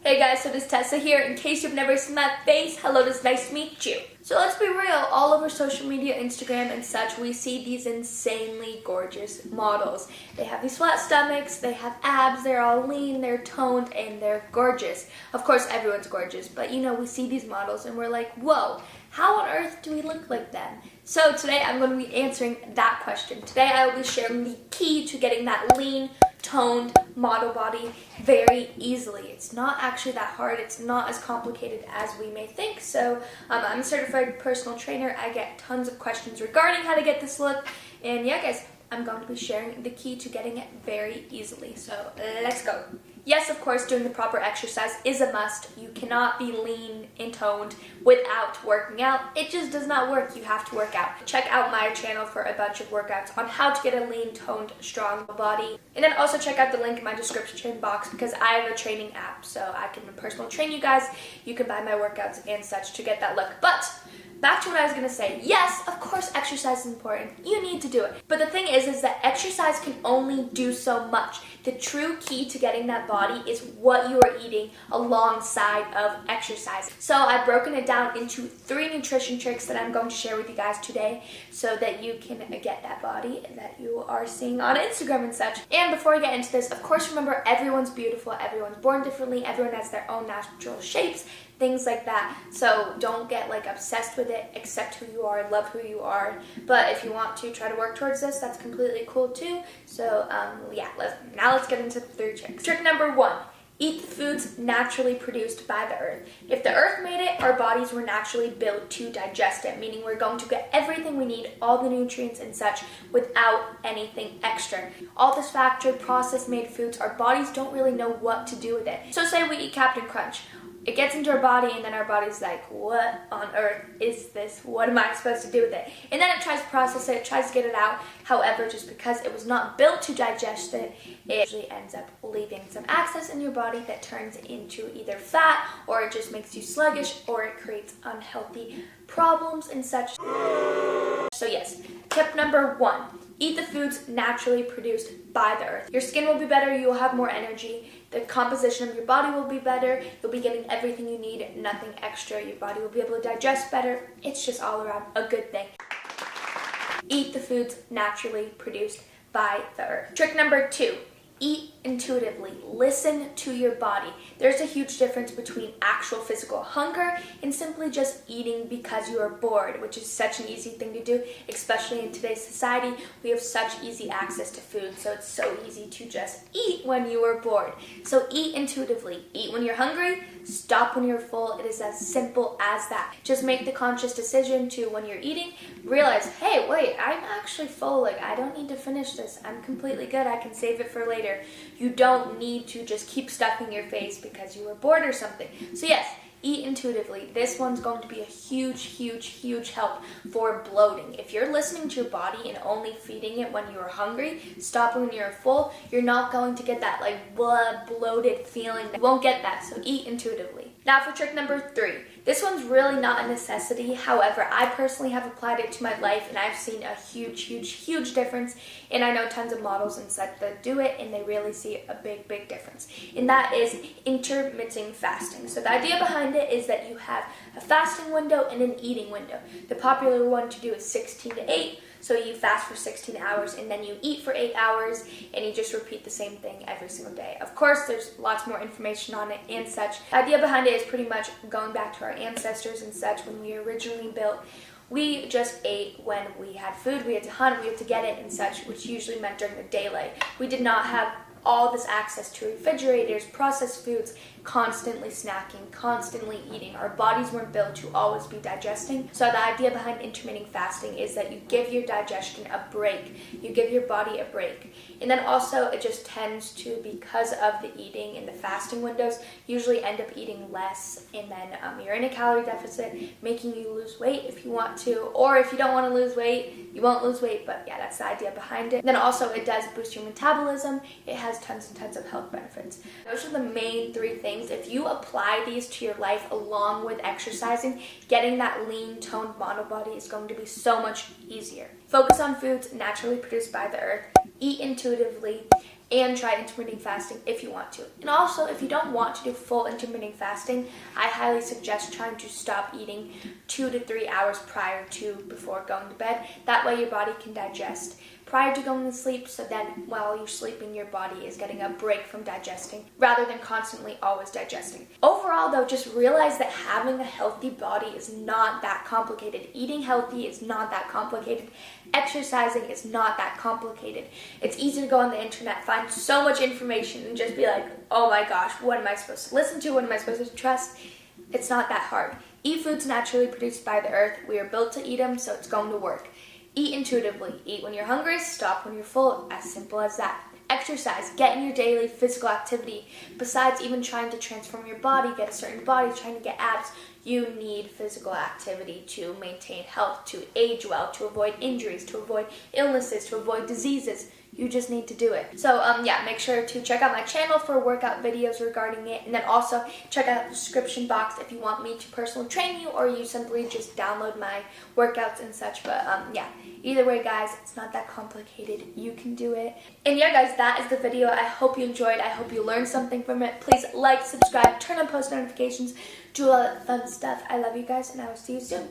Hey guys, so this is Tessa here. In case you've never seen that face, hello, it's nice to meet you. So let's be real, all over social media, Instagram and such, we see these insanely gorgeous models. They have these flat stomachs, they have abs, they're all lean, they're toned, and they're gorgeous. Of course, everyone's gorgeous, but you know, we see these models and we're like, whoa, how on earth do we look like them? So today I'm going to be answering that question. Today I will be sharing the key to getting that lean, toned model body very easily. It's not actually that hard. It's not as complicated as we may think. So I'm a certified personal trainer. I get tons of questions regarding how to get this look. And yeah, guys, I'm going to be sharing the key to getting it very easily. So let's go. Yes, of course, doing the proper exercise is a must. You cannot be lean and toned without working out. It just does not work. You have to work out. Check out my channel for a bunch of workouts on how to get a lean, toned, strong body. And then also check out the link in my description box because I have a training app, so I can personally train you guys. You can buy my workouts and such to get that look. But back to what I was going to say. Yes, of course, exercise is important. You need to do it. But the thing is that exercise can only do so much. The true key to getting that body is what you are eating alongside of exercise. So I've broken it down into 3 nutrition tricks that I'm going to share with you guys today so that you can get that body that you are seeing on Instagram and such. And before I get into this, of course, remember, everyone's beautiful. Everyone's born differently. Everyone has their own natural shapes, things like that. So don't get obsessed with it. Accept who you are, love who you are. But if you want to try to work towards this, that's completely cool too. So yeah, let's get into the 3 tricks. Trick number 1. Eat the foods naturally produced by the earth. If the earth made it, our bodies were naturally built to digest it, meaning we're going to get everything we need, all the nutrients and such, without anything extra. All this factory processed made foods, our bodies don't really know what to do with it. So say we eat Captain Crunch. It gets into our body and then our body's like, what on earth is this? What am I supposed to do with it? And then it tries to process it, tries to get it out. However, just because it was not built to digest it, it usually ends up leaving some excess in your body that turns into either fat, or it just makes you sluggish, or it creates unhealthy problems and such. So yes, tip number 1. Eat the foods naturally produced by the earth. Your skin will be better, you will have more energy, the composition of your body will be better, you'll be getting everything you need, nothing extra, your body will be able to digest better. It's just all around a good thing. Eat the foods naturally produced by the earth. Trick number 2. Eat intuitively. Listen to your body. There's a huge difference between actual physical hunger and simply just eating because you are bored, which is such an easy thing to do, especially in today's society. We have such easy access to food, so it's so easy to just eat when you are bored. So eat intuitively. Eat when you're hungry, stop when you're full. It is as simple as that. Just make the conscious decision to, when you're eating, realize, hey, wait, I'm actually full. I don't need to finish this. I'm completely good. I can save it for later. You don't need to just keep stuffing your face because you were bored or something. So yes, eat intuitively. This one's going to be a huge, huge, huge help for bloating. If you're listening to your body and only feeding it when you're hungry, stop when you're full, you're not going to get that bloated feeling. You won't get that, so eat intuitively. Now for trick number 3. This one's really not a necessity. However, I personally have applied it to my life and I've seen a huge, huge, huge difference. And I know tons of models and such that do it and they really see a big, big difference. And that is intermittent fasting. So the idea behind it is that you have a fasting window and an eating window. The popular one to do is 16 to 8. So you fast for 16 hours and then you eat for 8 hours and you just repeat the same thing every single day. Of course, there's lots more information on it and such. The idea behind it is pretty much going back to our ancestors and such. When we originally built, we just ate when we had food. We had to hunt, we had to get it and such, which usually meant during the daylight. We did not have all this access to refrigerators, processed foods, constantly snacking, constantly eating. Our bodies weren't built to always be digesting. So the idea behind intermittent fasting is that you give your digestion a break. You give your body a break. And then also it just tends to, because of the eating and the fasting windows, usually end up eating less. And then you're in a calorie deficit, making you lose weight if you want to. Or if you don't want to lose weight, you won't lose weight. But yeah, that's the idea behind it. Then also it does boost your metabolism. It has tons and tons of health benefits. Those are the main 3 things. If you apply these to your life along with exercising, getting that lean, toned model body is going to be so much easier. Focus on foods naturally produced by the earth, eat intuitively, and try intermittent fasting if you want to. And also, if you don't want to do full intermittent fasting, I highly suggest trying to stop eating 2 to 3 hours prior to before going to bed. That way your body can digest prior to going to sleep, so then while you're sleeping, your body is getting a break from digesting rather than constantly always digesting. Overall though, just realize that having a healthy body is not that complicated. Eating healthy is not that complicated. Exercising is not that complicated. It's easy to go on the internet, find so much information, and just be like, oh my gosh, what am I supposed to listen to? What am I supposed to trust? It's not that hard. Eat foods naturally produced by the earth. We are built to eat them, so it's going to work. Eat intuitively. Eat when you're hungry, stop when you're full. As simple as that. Exercise. Get in your daily physical activity. Besides even trying to transform your body, get a certain body, trying to get abs, you need physical activity to maintain health, to age well, to avoid injuries, to avoid illnesses, to avoid diseases. You just need to do it. So yeah, make sure to check out my channel for workout videos regarding it, and then also check out the description box if you want me to personally train you, or you simply just download my workouts and such. But yeah, either way guys, it's not that complicated. You can do it. And yeah guys, that is the video. I hope you enjoyed. I hope you learned something from it. Please like, subscribe, turn on post notifications, do all that fun stuff. I love you guys, and I will see you soon.